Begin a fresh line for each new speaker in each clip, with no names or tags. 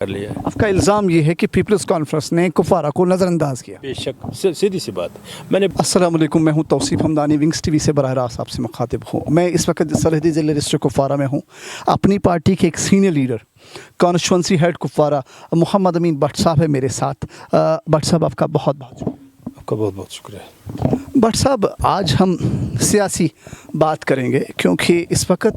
कर लिया है।
आपका इल्ज़ाम ये है कि पीपल्स कॉन्फ्रेंस ने कुफवारा को नज़रअंदाज किया।
बेशक सीधी सी बात मैंने
अस्सलाम वालेकुम, मैं हूं तौसीफ हमदानी, विंग्स टीवी से बराह रास्त आपसे मुखातिब हूं। मैं इस वक्त सरहदी ज़िले डिस्ट्रिक्ट कुफवारा में हूं। अपनी पार्टी के एक senior leader constituency head Kupwara Mohammad Amin Bhat साहब है मेरे साथ। भट्ट साहब, आपका बहुत बहुत
आपका बहुत बहुत शुक्रिया।
भट्ट साहब, आज हम सियासी बात करेंगे क्योंकि इस वक्त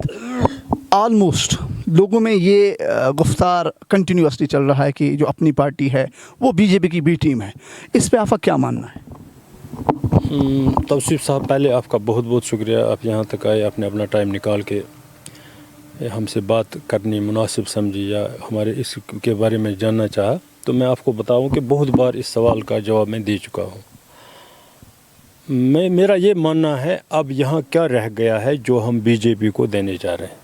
ऑलमोस्ट लोगों में ये गुफ्तार कंटिन्यूसली चल रहा है कि जो अपनी पार्टी है वो बीजेपी की बी टीम है। इस पे आपका क्या मानना है?
तौसीफ साहब, पहले आपका बहुत बहुत शुक्रिया, आप यहाँ तक आए, आपने अपना टाइम निकाल के हमसे बात करनी मुनासिब समझी या हमारे इसके बारे में जानना चाहा। तो मैं आपको बताऊं कि बहुत बार इस सवाल का जवाब मैं दे चुका हूँ। मेरा ये मानना है, अब यहाँ क्या रह गया है जो हम बीजेपी को देने जा रहे हैं।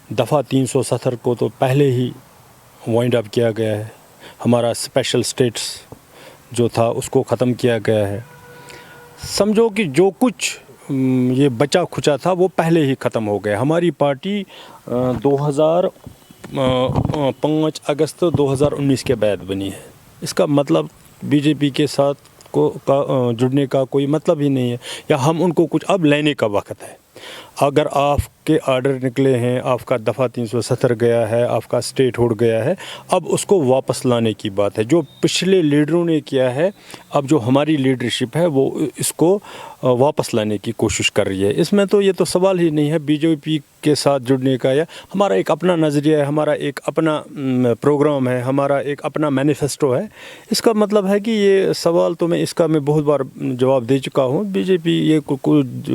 दफ़ा 370 को तो पहले ही वाइंड अप किया गया है। हमारा स्पेशल स्टेट्स जो था उसको ख़त्म किया गया है। समझो कि जो कुछ ये बचा खुचा था वो पहले ही ख़त्म हो गया। हमारी पार्टी 5 अगस्त 2019 के बाद बनी है। इसका मतलब बीजेपी के साथ जुड़ने का कोई मतलब ही नहीं है, या हम उनको कुछ अब लेने का वक्त है। अगर आपके आर्डर निकले हैं, आपका दफ़ा 370 गया है, आपका स्टेट हुड गया है, अब उसको वापस लाने की बात है। जो पिछले लीडरों ने किया है, अब जो हमारी लीडरशिप है वो इसको वापस लाने की कोशिश कर रही है। इसमें तो ये तो सवाल ही नहीं है बीजेपी के साथ जुड़ने का। या हमारा एक अपना नज़रिया है, हमारा एक अपना प्रोग्राम है, हमारा एक अपना मैनिफेस्टो है। इसका मतलब है कि ये सवाल तो मैं बहुत बार जवाब दे चुका हूँ। बीजेपी ये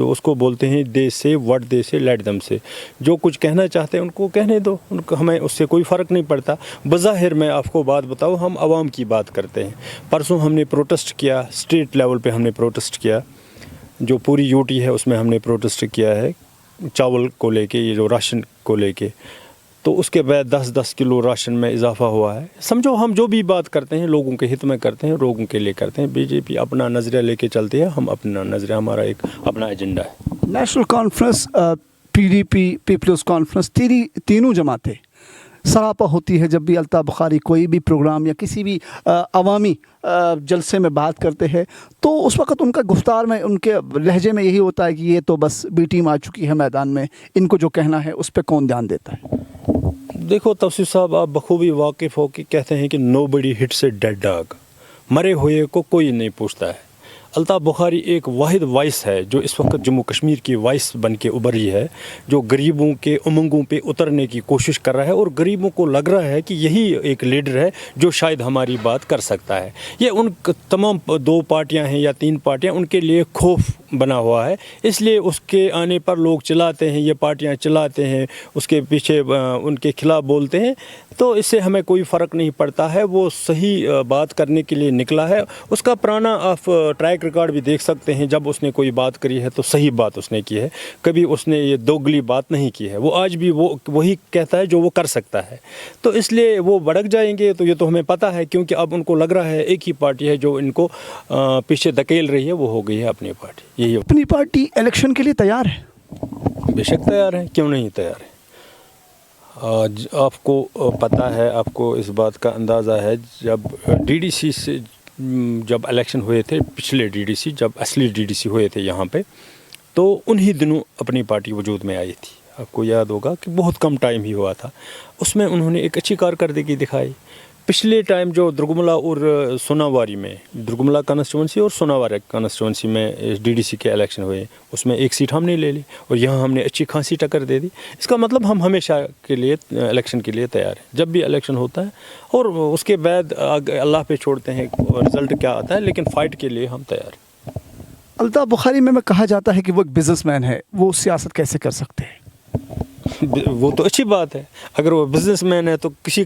उसको बोलते हैं दे से व्हाट दे से लेट दम से। जो कुछ कहना चाहते हैं उनको कहने दो, उनको हमें उससे कोई फ़र्क नहीं पड़ता। बज़ाहिर मैं आपको बात बताऊँ, हम आवाम की बात करते हैं। परसों हमने प्रोटेस्ट किया, स्टेट लेवल पे हमने प्रोटेस्ट किया। जो पूरी यूटी है उसमें हमने प्रोटेस्ट किया है चावल को लेके, ये जो राशन को लेके। तो उसके बाद 10-10 किलो राशन में इजाफा हुआ है। समझो हम जो भी बात करते हैं लोगों के हित में करते हैं, लोगों के लिए करते हैं। बीजेपी अपना नज़रिया लेके चलती है, हम अपना नज़रिया, हमारा एक अपना एजेंडा है।
नेशनल कॉन्फ्रेंस, पीडीपी, पीपल्स कॉन्फ्रेंस, तीनों जमातें सरापा होती है जब भी अल्ताफ़ बुखारी कोई भी प्रोग्राम या किसी भी अवामी जलसे में बात करते हैं, तो उस वक़्त उनका गुफ्तार में, उनके लहजे में यही होता है कि ये तो बस बी टीम आ चुकी है मैदान में, इनको जो कहना है उस पर कौन ध्यान देता है?
देखो तौसीफ साहब, आप बखूबी वाकिफ़ हो कि कहते हैं कि nobody hits a dead dog, मरे हुए को कोई नहीं पूछता है। अल्ताफ़ बुखारी एक वाहिद वॉइस है जो इस वक्त जम्मू कश्मीर की वॉइस बन के उभरी है, जो गरीबों के उमंगों पे उतरने की कोशिश कर रहा है। और गरीबों को लग रहा है कि यही एक लीडर है जो शायद हमारी बात कर सकता है। ये उन तमाम 2 पार्टियां हैं या 3 पार्टियां, उनके लिए खौफ बना हुआ है। इसलिए उसके आने पर लोग चिल्लाते हैं, ये पार्टियां चिल्लाते हैं, उसके पीछे उनके खिलाफ बोलते हैं। तो इससे हमें कोई फ़र्क नहीं पड़ता है। वो सही बात करने के लिए निकला है। उसका पुराना आप ट्रैक रिकॉर्ड भी देख सकते हैं। जब उसने कोई बात करी है तो सही बात उसने की है, कभी उसने ये दोगली बात नहीं की है। वो आज भी वही कहता है जो वो कर सकता है। तो इसलिए वो भड़क जाएंगे तो ये तो हमें पता है, क्योंकि अब उनको लग रहा है एक ही पार्टी है जो इनको पीछे धकेल रही है, वो हो गई है अपनी पार्टी। यही
अपनी पार्टी इलेक्शन के लिए तैयार है?
बेशक तैयार है, क्यों नहीं तैयार है। आज आपको पता है, आपको इस बात का अंदाज़ा है, जब डीडीसी से जब इलेक्शन हुए थे, पिछले डीडीसी जब असली डीडीसी हुए थे यहाँ पे, तो उन्हीं दिनों अपनी पार्टी वजूद में आई थी। आपको याद होगा कि बहुत कम टाइम ही हुआ था, उसमें उन्होंने एक अच्छी कारकर्दगी दिखाई। पिछले टाइम जो दुर्गुमला और सोनावारी में, दुर्गुमला कॉन्स्टिट्यूंसी और सोनावारी कॉन्स्टिट्यूंसी में डीडीसी के इलेक्शन हुए, उसमें 1 सीट हमने ले ली और यहाँ हमने अच्छी खासी टक्कर दे दी। इसका मतलब हम हमेशा के लिए इलेक्शन के लिए तैयार हैं, जब भी इलेक्शन होता है। और उसके बाद अल्लाह पे छोड़ते हैं रिज़ल्ट क्या आता है, लेकिन फ़ाइट के लिए हम तैयार हैं।
अल्ताफ़ बुखारी में कहा जाता है कि वो एक बिजनेसमैन है, वो सियासत कैसे कर सकते हैं?
वो तो अच्छी बात है। अगर वो बिजनेसमैन है तो किसी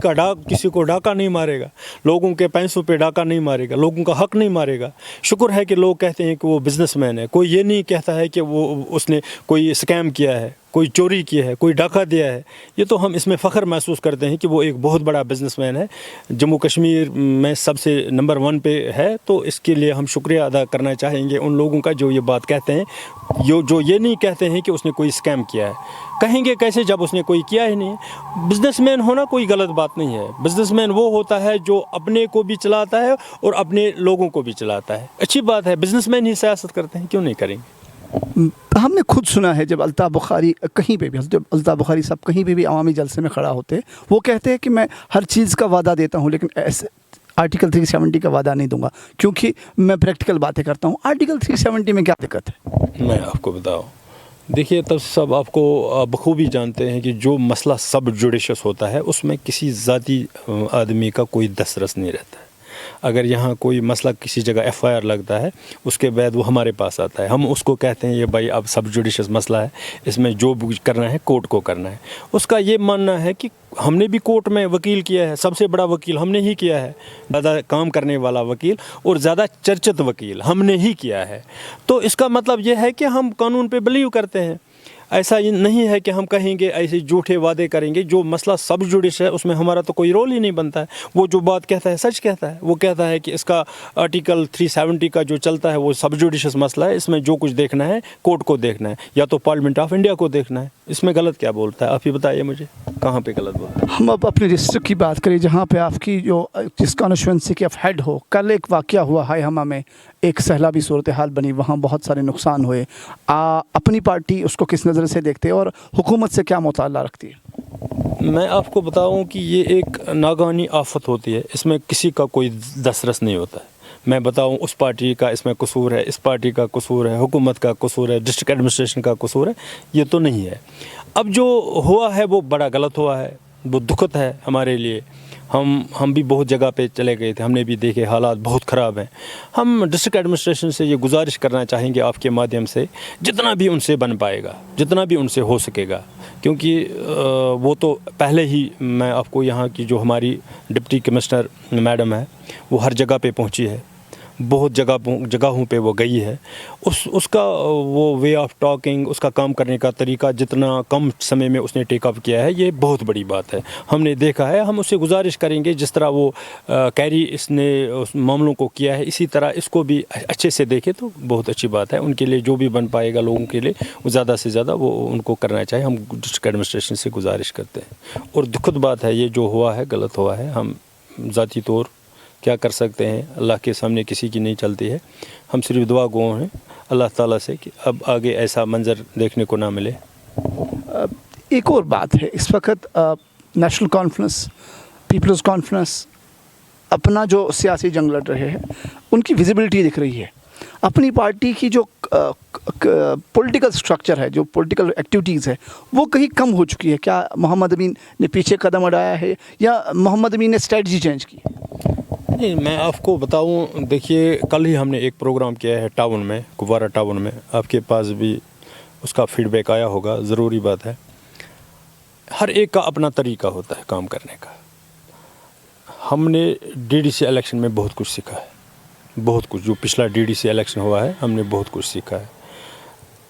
को डाका नहीं मारेगा, लोगों के पैसों पे डाका नहीं मारेगा, लोगों का हक नहीं मारेगा। शुक्र है कि लोग कहते हैं कि वो बिजनेसमैन है। कोई ये नहीं कहता है कि वो उसने कोई स्कैम किया है। کوئی چوری کی ہے, کوئی ڈاکہ دیا ہے, یہ تو ہم اس میں فخر محسوس کرتے ہیں کہ وہ ایک بہت بڑا بزنس مین ہے, جموں کشمیر میں سب سے نمبر 1 پہ ہے. تو اس کے لیے ہم شکریہ ادا کرنا چاہیں گے ان لوگوں کا جو یہ بات کہتے ہیں, جو یہ نہیں کہتے ہیں کہ اس نے کوئی اسکیم کیا ہے. کہیں گے کیسے جب اس نے کوئی کیا ہی نہیں. بزنس مین ہونا کوئی غلط بات نہیں ہے. بزنس مین وہ ہوتا ہے جو اپنے کو بھی چلاتا ہے اور اپنے لوگوں کو بھی چلاتا ہے. اچھی بات ہے, بزنس مین ہی سیاست کرتے ہیں, کیوں نہیں کریں گے.
ہم نے خود سنا ہے جب الطاف بخاری کہیں پہ بھی, جب الطاف بخاری صاحب کہیں پہ بھی عوامی جلسے میں کھڑا ہوتے, وہ کہتے ہیں کہ میں ہر چیز کا وعدہ دیتا ہوں لیکن ایسے آرٹیکل 370 کا وعدہ نہیں دوں گا کیونکہ میں پریکٹیکل باتیں کرتا ہوں. آرٹیکل 370 میں کیا دقت ہے؟
میں آپ کو بتاؤں, دیکھیے تب سب آپ کو بخوبی جانتے ہیں کہ جو مسئلہ سب جوڈیشس ہوتا ہے اس میں کسی ذاتی آدمی کا کوئی دسترس نہیں رہتا ہے. اگر یہاں کوئی مسئلہ کسی جگہ FIR لگتا ہے, اس کے بعد وہ ہمارے پاس آتا ہے, ہم اس کو کہتے ہیں یہ بھائی اب سب جوڈیشس مسئلہ ہے, اس میں جو کرنا ہے کورٹ کو کرنا ہے. اس کا یہ ماننا ہے کہ ہم نے بھی کورٹ میں وکیل کیا ہے, سب سے بڑا وکیل ہم نے ہی کیا ہے, زیادہ کام کرنے والا وکیل اور زیادہ چرچت وکیل ہم نے ہی کیا ہے. تو اس کا مطلب یہ ہے کہ ہم قانون پہ بلیو کرتے ہیں. ایسا نہیں ہے کہ ہم کہیں گے ایسے جھوٹے وعدے کریں گے. جو مسئلہ سب جوڈیش ہے اس میں ہمارا تو کوئی رول ہی نہیں بنتا ہے. وہ جو بات کہتا ہے سچ کہتا ہے. وہ کہتا ہے کہ اس کا آرٹیکل 370 کا جو چلتا ہے وہ سب جوڈیشس مسئلہ ہے, اس میں جو کچھ دیکھنا ہے کورٹ کو دیکھنا ہے یا تو پارلیمنٹ آف انڈیا کو دیکھنا ہے. اس میں غلط کیا بولتا ہے, آپ ہی بتائیے مجھے کہاں پہ غلط بولتا ہے.
ہم اب اپنے ڈسٹرکٹ کی بات کریں جہاں پہ آپ کی جو جس کانسٹیچوئنسی کے آپ ہیڈ ہو. کل ایک واقعہ ہوا ہائے ہما میں, ایک سیلابی صورتحال بنی, وہاں بہت سارے نقصان ہوئے. اپنی پارٹی اس کو کس نظر سے دیکھتے ہیں اور حکومت سے کیا مطالعہ رکھتی ہے؟
میں آپ کو بتاؤں کہ یہ ایک ناگہانی آفت ہوتی ہے, اس میں کسی کا کوئی دسترس نہیں ہوتا ہے. میں بتاؤں اس پارٹی کا اس میں قصور ہے, اس پارٹی کا قصور ہے, حکومت کا قصور ہے, ڈسٹرکٹ ایڈمنسٹریشن کا قصور ہے, یہ تو نہیں ہے. اب جو ہوا ہے وہ بڑا غلط ہوا ہے, وہ دکھد ہے ہمارے لیے. ہم بھی بہت جگہ پہ چلے گئے تھے, ہم نے بھی دیکھے حالات بہت خراب ہیں. ہم ڈسٹرکٹ ایڈمنسٹریشن سے یہ گزارش کرنا چاہیں گے آپ کے مادھیم سے, جتنا بھی ان سے بن پائے گا, جتنا بھی ان سے ہو سکے گا, کیونکہ وہ تو پہلے ہی میں آپ کو یہاں کی جو ہماری ڈپٹی کمشنر میڈم ہے وہ ہر جگہ پہ پہنچی ہے, بہت جگہوں پہ وہ گئی ہے. اس کا وہ وے آف ٹاکنگ, اس کا کام کرنے کا طریقہ جتنا کم سمے میں اس نے ٹیک اپ کیا ہے, یہ بہت بڑی بات ہے. ہم نے دیکھا ہے, ہم اس سے گزارش کریں گے جس طرح وہ کیری اس نے اس معاملوں کو کیا ہے اسی طرح اس کو بھی اچھے سے دیکھے تو بہت اچھی بات ہے. ان کے لیے جو بھی بن پائے گا لوگوں کے لیے وہ زیادہ سے زیادہ وہ ان کو کرنا چاہیے. ہم ڈسٹرکٹ ایڈمنسٹریشن سے گزارش کرتے ہیں. اور دکھد بات ہے, یہ جو ہوا ہے غلط ہوا ہے. ہم ذاتی طور کیا کر سکتے ہیں, اللہ کے سامنے کسی کی نہیں چلتی ہے. ہم صرف دعا گو ہیں اللہ تعالیٰ سے کہ اب آگے ایسا منظر دیکھنے کو نہ ملے.
ایک اور بات ہے, اس وقت نیشنل کانفرنس, پیپلز کانفرنس اپنا جو سیاسی جنگ لڑ رہے ہیں, ان کی ویزیبلٹی دکھ رہی ہے. اپنی پارٹی کی جو پولیٹیکل سٹرکچر ہے, جو پولیٹیکل ایکٹیویٹیز ہے, وہ کہیں کم ہو چکی ہے. کیا محمد امین نے پیچھے قدم اڑایا ہے یا محمد امین نے اسٹریٹجی چینج کی؟
نہیں, میں آپ کو بتاؤں, دیکھیے کل ہی ہم نے ایک پروگرام کیا ہے ٹاؤن میں, کپوارہ ٹاؤن میں. آپ کے پاس بھی اس کا فیڈ بیک آیا ہوگا, ضروری بات ہے. ہر ایک کا اپنا طریقہ ہوتا ہے کام کرنے کا. ہم نے DDC الیکشن میں بہت کچھ سیکھا ہے, بہت کچھ. جو پچھلا DDC الیکشن ہوا ہے ہم نے بہت کچھ سیکھا ہے.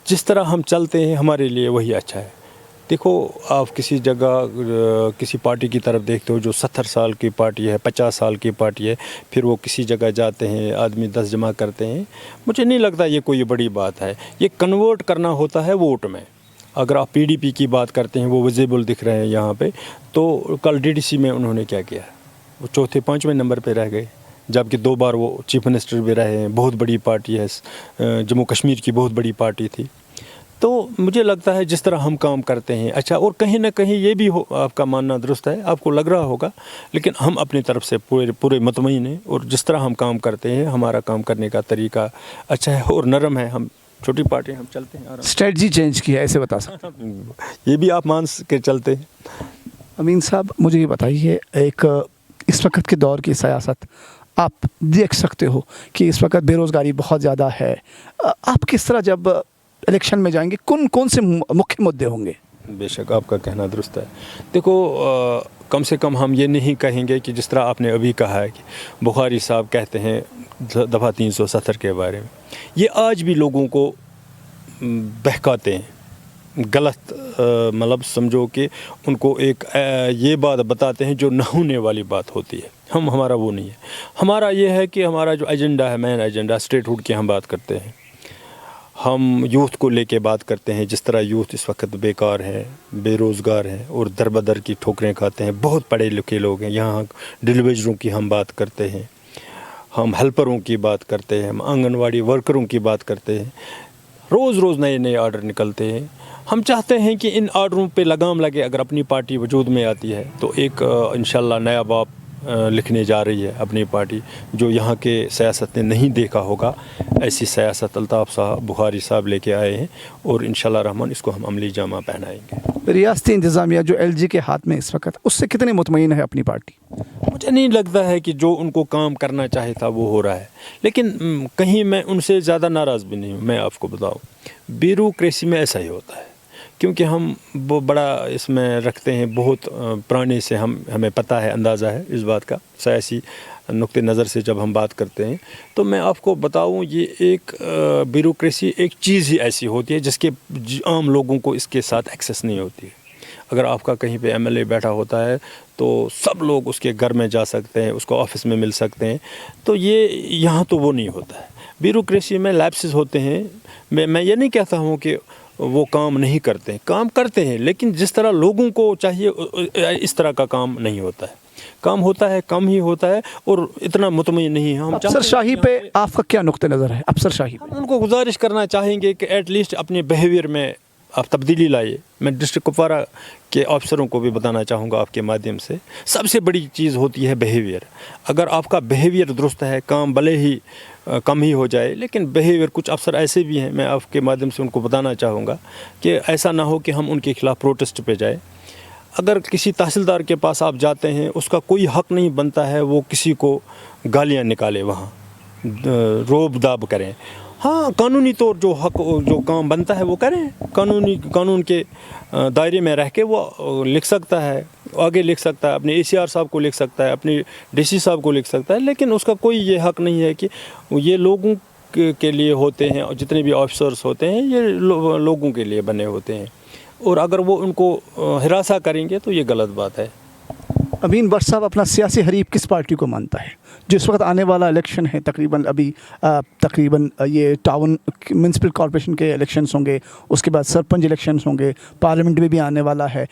جس طرح ہم چلتے ہیں ہمارے لیے وہی اچھا ہے. دیکھو, آپ کسی جگہ کسی پارٹی کی طرف دیکھتے ہو جو 70 سال کی پارٹی ہے, 50 سال کی پارٹی ہے, پھر وہ کسی جگہ جاتے ہیں, آدمی 10 جمع کرتے ہیں. مجھے نہیں لگتا یہ کوئی بڑی بات ہے. یہ کنورٹ کرنا ہوتا ہے ووٹ میں. اگر آپ PDP کی بات کرتے ہیں, وہ ویزیبل دکھ رہے ہیں یہاں پہ, تو کل DDC میں انہوں نے کیا کیا, وہ 4تھے 5ویں نمبر پہ رہ گئے, جبکہ 2 بار وہ چیف منسٹر بھی رہے ہیں. بہت بڑی پارٹی ہے, جموں کشمیر کی بہت بڑی پارٹی تھی. تو مجھے لگتا ہے جس طرح ہم کام کرتے ہیں اچھا, اور کہیں نہ کہیں یہ بھی آپ کا ماننا درست ہے, آپ کو لگ رہا ہوگا, لیکن ہم اپنی طرف سے پورے مطمئن ہیں. اور جس طرح ہم کام کرتے ہیں ہمارا کام کرنے کا طریقہ اچھا ہے اور نرم ہے. ہم چھوٹی پارٹی ہم چلتے ہیں.
اسٹریٹجی چینج کی ہے ایسے بتا سکتے ہیں,
یہ بھی آپ مان کے چلتے ہیں.
امین صاحب مجھے یہ بتائیے, ایک اس وقت کے دور کی سیاست آپ دیکھ سکتے ہو کہ اس وقت بے روزگاری بہت زیادہ ہے. آپ کس طرح جب الیکشن میں جائیں گے, کون سے مکھیہ مدعے ہوں گے؟ بے
شک آپ کا کہنا درست ہے. دیکھو, کم سے کم ہم یہ نہیں کہیں گے کہ جس طرح آپ نے ابھی کہا ہے کہ بخاری صاحب کہتے ہیں دفعہ 370 کے بارے میں, یہ آج بھی لوگوں کو بہکاتے ہیں. गलत मतलब समझो कि उनको एक ये बात बताते हैं जो न होने वाली बात होती है। हमारा वो नहीं है। हमारा ये है कि हमारा जो एजेंडा है, मेन एजेंडा स्टेटहुड की हम बात करते हैं। हम यूथ को लेके बात करते हैं। जिस तरह यूथ इस वक्त बेकार है, बेरोज़गार है और दर बदर की ठोकरें खाते हैं। बहुत पढ़े लिखे लोग हैं। यहाँ डिलीवरीजरों की हम बात करते हैं, हम हेल्परों की बात करते हैं, हम आंगनवाड़ी वर्करों की बात करते हैं। रोज़ रोज़ नए नए आर्डर निकलते हैं। हम चाहते हैं कि इन आर्डरों पे लगाम लगे। अगर अपनी पार्टी वजूद में आती है तो एक इंशाल्लाह नया बाब लिखने जा रही है अपनी पार्टी, जो यहाँ के सियासत ने नहीं देखा होगा। ऐसी सियासत अल्ताफ़ साहब बुखारी साहब लेके आए हैं और इंशाल्लाह रहमान इसको हम अमली जामा पहनाएंगे।
रियासती इंतज़ामिया जो LG के हाथ में इस वक्त, उससे कितने मुतमईन है अपनी पार्टी?
मुझे नहीं लगता है कि जो उनको काम करना चाहे था वो हो रहा है, लेकिन कहीं मैं उनसे ज़्यादा नाराज़ भी नहीं हूँ। मैं आपको बताऊँ, ब्यूरोक्रेसी में ऐसा ही होता है, क्योंकि हम वो बड़ा इसमें रखते हैं। बहुत पुराने से हमें पता है, अंदाज़ा है इस बात का। सियासी नुक्ते नज़र से जब हम बात करते हैं तो मैं आपको बताऊं, ये एक ब्यूरोक्रेसी एक चीज़ ही ऐसी होती है जिसके आम लोगों को इसके साथ एक्सेस नहीं होती है। अगर आपका कहीं पे MLA बैठा होता है तो सब लोग उसके घर में जा सकते हैं, उसको ऑफिस में मिल सकते हैं। तो ये यहाँ तो वो नहीं होता है। ब्यूरोक्रेसी में लैप्सेस होते हैं। मैं ये नहीं कहता हूँ कि वो काम नहीं करते हैं, काम करते हैं, लेकिन जिस तरह लोगों को चाहिए इस तरह का काम नहीं होता है। काम होता है, कम ही होता है और इतना मुतमईन नहीं है। हम
अफसरशाही पे आपका क्या नुक्ते नज़र है? अफसरशाही पे
उनको गुजारिश करना चाहेंगे कि एटलीस्ट अपने बिहेवियर में आप तब्दीली लाइए। मैं डिस्ट्रिक्ट कुपवारा के अफसरों को भी बताना चाहूँगा आपके माध्यम से, सबसे बड़ी चीज़ होती है बिहेवियर। अगर आपका बिहेवियर दुरुस्त है, काम भले ही कम ही हो जाए, लेकिन बिहेवियर, कुछ अफसर ऐसे भी हैं, मैं आपके माध्यम से उनको बताना चाहूँगा कि ऐसा ना हो कि हम उनके खिलाफ़ प्रोटेस्ट पे जाए। अगर किसी तहसीलदार के पास आप जाते हैं, उसका कोई हक़ नहीं बनता है वो किसी को गालियाँ निकाले, वहाँ रोब दाब करें। हाँ, कानूनी तौर जो हक जो काम बनता है वो करें। कानून के दायरे में रह के वो लिख सकता है, आगे लिख सकता है, अपने ACR साहब को लिख सकता है, अपने DC साहब को लिख सकता है, लेकिन उसका कोई ये हक़ नहीं है कि ये लोगों के लिए होते हैं। और जितने भी ऑफिसर्स होते हैं ये लोगों के लिए बने होते हैं, और अगर वो उनको हिरासा करेंगे तो ये गलत बात है।
अमीन भट्ट साहब अपना सियासी हरीफ किस पार्टी को मानता है? जिस वक्त आने वाला इलेक्शन है, तकरीबन ये टाउन म्यूनसिपल कॉर्पोरेशन के इलेक्शंस होंगे, उसके बाद सरपंच इलेक्शंस होंगे, पार्लियामेंट में भी आने वाला है,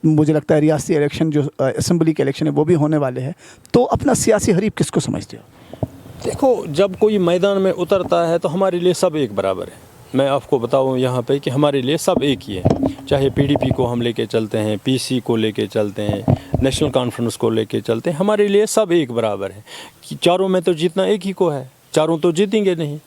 मुझे लगता है रियासती इलेक्शन जो असेंबली के इलेक्शन है वो भी होने वाले हैं। तो अपना सियासी हरीफ किसको समझते हो?
देखो, जब कोई मैदान में उतरता है तो हमारे लिए सब एक बराबर है। मैं आपको बताऊं यहाँ पे कि हमारे लिए सब एक ही है। चाहे PDP को हम लेके चलते हैं, PC को लेके चलते हैं, नेशनल कॉन्फ्रेंस को लेके चलते हैं, हमारे लिए सब एक बराबर है। कि चारों में तो जीतना एक ही को है, चारों तो जीतेंगे नहीं।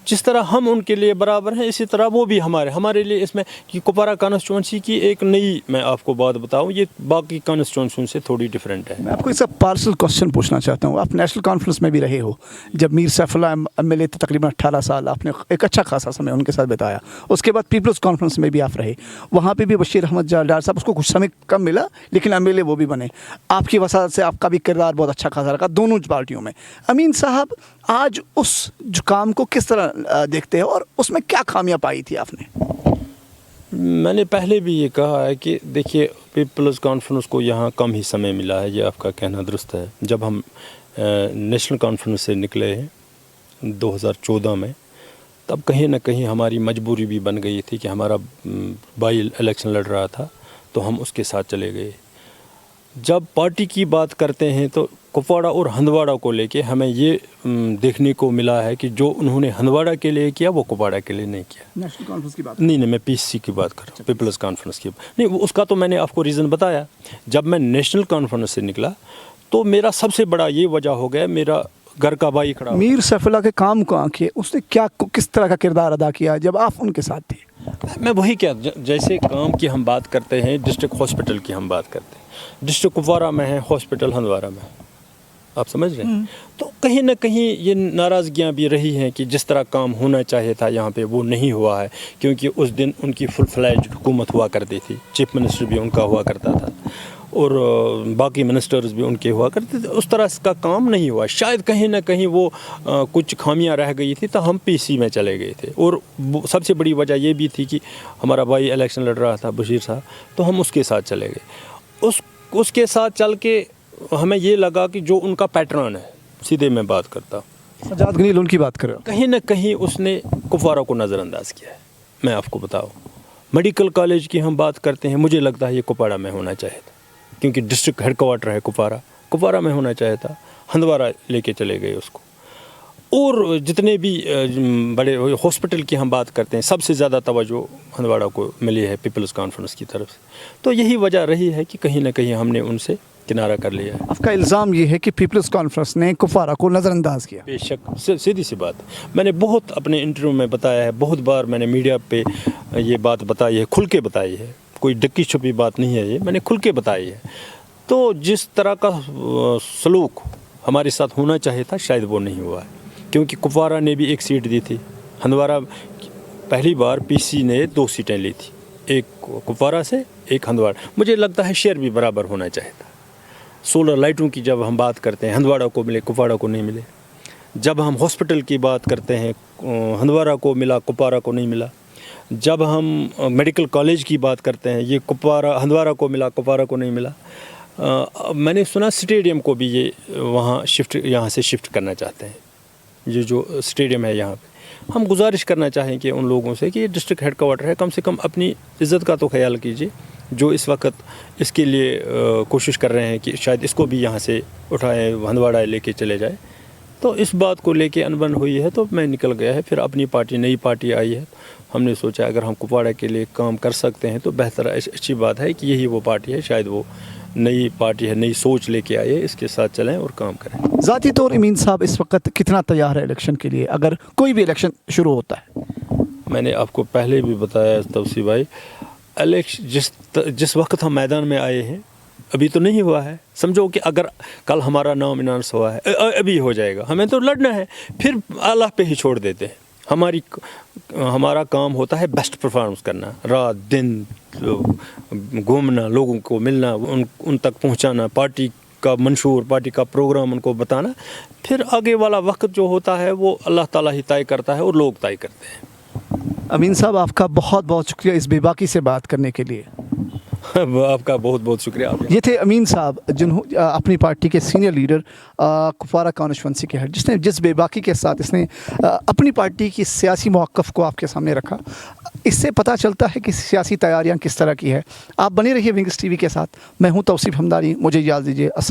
जिस तरह हम उनके लिए बराबर हैं, इसी तरह वो भी हमारे लिए। इसमें कि कुपवारा कॉन्स्टिट्यूंसी की एक नई, मैं आपको बात बताऊं, ये बाकी कॉन्स्टिट्यूंसी से थोड़ी डिफरेंट है।
मैं आपको इसका पार्सल क्वेश्चन पूछना चाहता हूँ। आप नेशनल कॉन्फ्रेंस में भी रहे हो, जब मीर सैफुल्लाह MLA थे, तकरीबन 18 साल आपने एक अच्छा खासा समय उनके साथ बिताया। उसके बाद पीपल्स कॉन्फ्रेंस में भी आप रहे, वहाँ पर भी बशीर अहमद डार साहब, उसको कुछ समय कम मिला लेकिन MLA वो भी बने। आपकी वसात से आपका भी किरदार बहुत अच्छा खासा रखा दोनों पार्टियों में। अमीन साहब, आज उस जो काम को किस तरह देखते हैं और उसमें क्या खामियां पाई थी आपने?
मैंने पहले भी ये कहा है कि देखिए, पीपल्स कॉन्फ्रेंस को यहाँ कम ही समय मिला है, ये आपका कहना दुरुस्त है। जब हम नेशनल कॉन्फ्रेंस से निकले हैं 2014 में, तब कहीं ना कहीं हमारी मजबूरी भी बन गई थी कि हमारा बाई इलेक्शन लड़ रहा था तो हम उसके साथ चले गए। जब पार्टी की बात करते हैं तो कुपवाड़ा और हंदवाड़ा को लेके हमें ये देखने को मिला है कि जो उन्होंने हंदवाड़ा के लिए किया वो कुपवाड़ा के लिए नहीं किया।
नेशनल कॉन्फ्रेंस की बात
नहीं, मैं PC की बात कर रहा हूँ, पीपल्स कॉन्फ्रेंस की नहीं। उसका तो मैंने आपको रीज़न बताया। जब मैं नेशनल कॉन्फ्रेंस से निकला तो मेरा सबसे बड़ा ये वजह हो गया, मेरा घर का भाई खड़ा।
मीर सैफुल्लाह के काम को आंकिए, उसने किस तरह का किरदार अदा किया जब आप उनके साथ थे?
मैं वही क्या, जैसे काम की हम बात करते हैं, डिस्ट्रिक्ट हॉस्पिटल की हम बात करते हैं, डिस्ट्रिक्ट कुपवारा में है हॉस्पिटल, हंदवाड़ा में, आप समझ रहे हैं। तो कहीं ना कहीं ये नाराज़गियाँ भी रही हैं कि जिस तरह काम होना चाहिए था यहाँ पे वो नहीं हुआ है, क्योंकि उस दिन उनकी फुल फ्लैज्ड हुकूमत हुआ करती थी, चीफ मिनिस्टर भी उनका हुआ करता था। اور باقی منسٹرز بھی ان کے ہوا کرتے تھے. اس طرح کا کام نہیں ہوا. شاید کہیں نہ کہیں وہ کچھ خامیاں رہ گئی تھی تو ہم پی سی میں چلے گئے تھے. اور سب سے بڑی وجہ یہ بھی تھی کہ ہمارا بھائی الیکشن لڑ رہا تھا بشیر صاحب, تو ہم اس کے ساتھ چلے گئے. اس کے ساتھ چل کے ہمیں یہ لگا کہ جو ان کا پیٹرن ہے, سیدھے میں بات کرتا ہوں,
سجاد گنیل ان کی بات کریں,
کہیں نہ کہیں اس نے کپوارہ کو نظر انداز کیا ہے. میں آپ کو بتاؤں, میڈیکل کالج کی ہم بات کرتے ہیں, مجھے لگتا ہے یہ کپواڑہ میں ہونا چاہیے تھا, کیونکہ ڈسٹرکٹ ہیڈ کوارٹر ہے کپوارہ میں ہونا چاہیے تھا. ہندوارہ لے کے چلے گئے اس کو. اور جتنے بھی بڑے ہاسپٹل کی ہم بات کرتے ہیں, سب سے زیادہ توجہ ہندواڑہ کو ملی ہے پیپلز کانفرنس کی طرف سے. تو یہی وجہ رہی ہے کہ کہیں نہ کہیں ہم نے ان سے کنارہ کر لیا ہے.
آپ کا الزام یہ ہے کہ پیپلز کانفرنس نے کپوارہ کو نظر انداز کیا.
بے شک, سیدھی سی بات. میں نے بہت اپنے انٹرویو میں بتایا ہے, بہت بار میں نے میڈیا پہ یہ بات بتائی ہے, کھل کے بتائی ہے, کوئی ڈکی چھپی بات نہیں ہے, یہ میں نے کھل کے بتائی ہے. تو جس طرح کا سلوک ہمارے ساتھ ہونا چاہیے تھا شاید وہ نہیں ہوا ہے, کیونکہ کپوارہ نے بھی ایک سیٹ دی تھی. ہندوارہ پہلی بار پی سی نے 2 سیٹیں لی تھی, ایک کپوارہ سے ایک ہندوارہ. مجھے لگتا ہے شیئر بھی برابر ہونا چاہیے تھا. سولر لائٹوں کی جب ہم بات کرتے ہیں, ہندواڑہ کو ملے, کپواڑہ کو نہیں ملے. جب ہم ہاسپٹل کی بات کرتے ہیں, ہندوارہ کو ملا, کپوارہ کو نہیں ملا. جب ہم میڈیکل کالج کی بات کرتے ہیں, یہ ہندوارہ کو ملا, کپوارہ کو نہیں ملا. میں نے سنا اسٹیڈیم کو بھی یہ یہاں سے شفٹ کرنا چاہتے ہیں. یہ جو اسٹیڈیم ہے یہاں پہ, ہم گزارش کرنا چاہیں کہ ان لوگوں سے کہ یہ ڈسٹرکٹ ہیڈ کوارٹر ہے, کم سے کم اپنی عزت کا تو خیال کیجیے. جو اس وقت اس کے لیے کوشش کر رہے ہیں کہ شاید اس کو بھی یہاں سے اٹھائیں, ہندواڑہ لے کے چلے جائے. تو اس بات کو لے کے انبن ہوئی ہے, تو میں نکل گیا ہے. پھر اپنی پارٹی, نئی پارٹی آئی ہے, ہم نے سوچا اگر ہم کپواڑہ کے لیے کام کر سکتے ہیں تو بہتر, اچھی بات ہے کہ یہی وہ پارٹی ہے, شاید وہ نئی پارٹی ہے, نئی سوچ لے کے آئی ہے, اس کے ساتھ چلیں اور کام کریں.
ذاتی طور امین صاحب اس وقت کتنا تیار ہے الیکشن کے لیے, اگر کوئی بھی الیکشن شروع ہوتا ہے؟
میں نے آپ کو پہلے بھی بتایا توسیع بھائی, جس وقت ہم میدان میں آئے ہیں ابھی تو نہیں ہوا ہے. سمجھو کہ اگر کل ہمارا نام اناؤنس ہوا ہے, ابھی ہو جائے گا, ہمیں تو لڑنا ہے, پھر اللہ پہ ہی چھوڑ دیتے ہیں. ہمارا کام ہوتا ہے بیسٹ پرفارمنس کرنا, رات دن گھومنا, لوگوں کو ملنا, ان تک پہنچانا, پارٹی کا منشور, پارٹی کا پروگرام ان کو بتانا. پھر آگے والا وقت جو ہوتا ہے وہ اللہ تعالیٰ ہی طے کرتا ہے اور لوگ طے کرتے ہیں.
امین صاحب آپ کا بہت بہت شکریہ اس بے باکی سے بات کرنے کے لیے.
آپ کا بہت بہت شکریہ.
یہ تھے امین صاحب, جنہوں اپنی پارٹی کے سینئر لیڈر, کپوارہ کانسٹیچوئنسی کے ہیڈ, جس بے باکی کے ساتھ اس نے اپنی پارٹی کی سیاسی موقف کو آپ کے سامنے رکھا. اس سے پتہ چلتا ہے کہ سیاسی تیاریاں کس طرح کی ہے. آپ بنے رہیے ونگز ٹی وی کے ساتھ. میں ہوں توصیف ہمدانی, مجھے اجازت دیجیے. السلام.